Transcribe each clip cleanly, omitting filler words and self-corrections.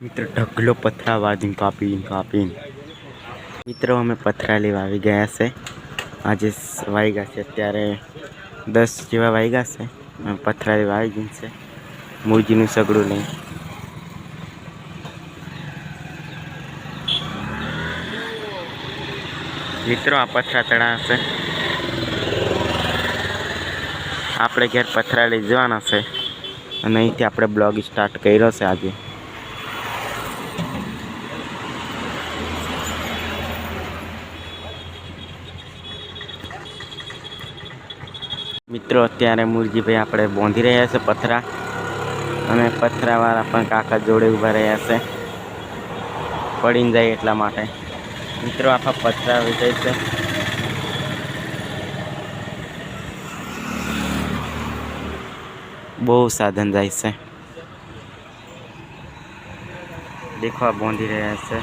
मित्र ढगलो पथरा वादी कापी मित्रों अमे पथरा लेवा आवी गया से आज वाईगा से अत्यारे 10 जेवा वाईगा से पथरा लेवा आई गई से मूर्जीनु सगड़ू नहीं। मित्रों आ पथरा तड़ा से आपणे घेर पथरा लई जवाना से अने अहींथी आपणे ब्लॉग स्टार्ट कर्यो से आज। मित्रों अत्यारे मुरजी भाई आपणे बांधी रह्या छे पथरा अने पथरावाळा पण काका जोड़े उभा रह्या छे पड़ीने जाय एटला माटे। मित्रों आखा पथरा वेचाय छे। बहु साधन जाय छे। देखो आ बांधी रह्या छे।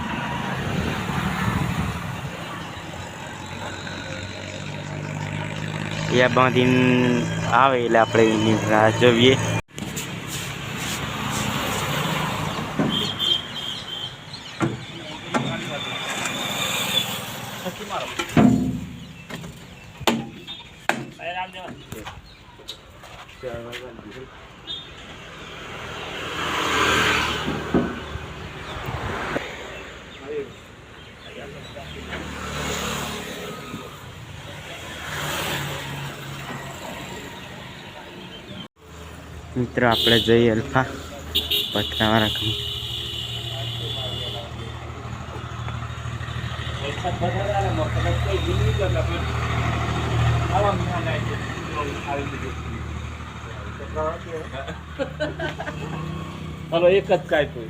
या बांधीने आवे એટલે આપણે એની રાહ જોઈએ। मित्र આપણે જઈએ અલ્ફા પથરાવાળા કંઈ મારો એક જ કાપ્યો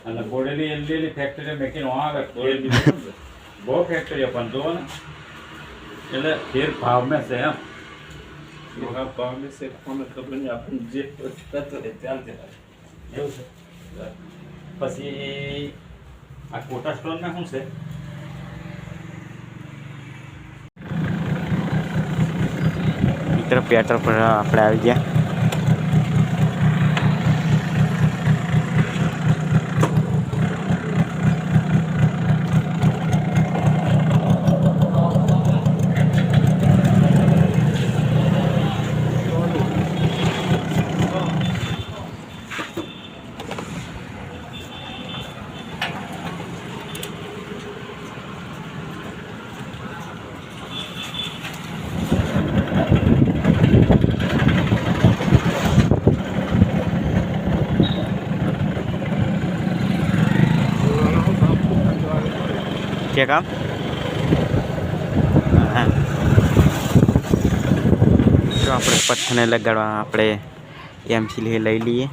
અને બોડેલી એલડીની ફેક્ટરી મેકીને આવે બહુ ફેક્ટરી પણ જો ને એટલે ફેર ભાવ में છે એમ ભાવ में છે કોને ખબર નહીં આપણે જે કરતો રહે ચાલતે એવું છે। પછી આ કોટા સ્ટોરમાં શું છે મિત્ર પેટ્રોલ પર આપણે આવી ગયા। क्या काम हाँ तो આપણે પથ્થરને લગાડવા આપણે એમસી લઈ લઈએ।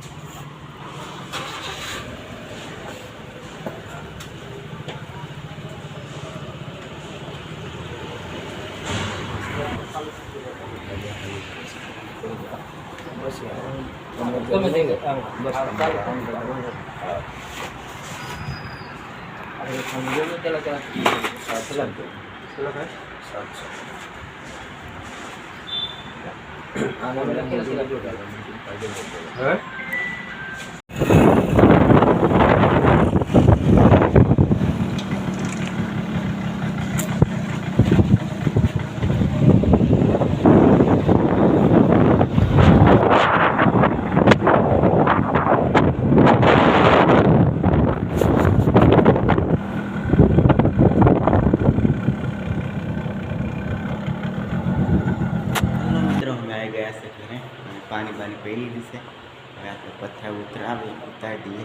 पानी पानी पी लीधी से हमें आप पत्थर उतार दिए।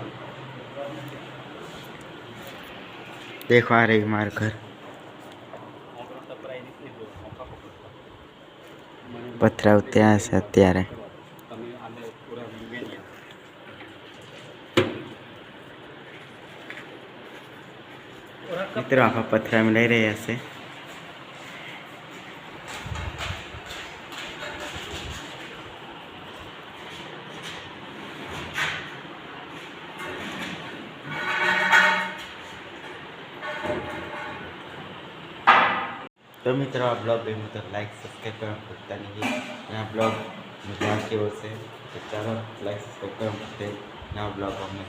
देखो आ रही मार घर पत्थर उतर्या से अत्यारे मित्रों आप पत्थर में लई रह्या छे। તો મિત્રો આ બ્લોગ ગમ્યો તો લાઈક સબસ્ક્રાઈબ કરવાનું ભૂલતા નહીં અને આ બ્લોગ મજા કેવો છે તો ચાલો લાઈક સબસ્ક્રાઈબ કરવાનું ભૂલતા નહીં. નવા બ્લોગ અમે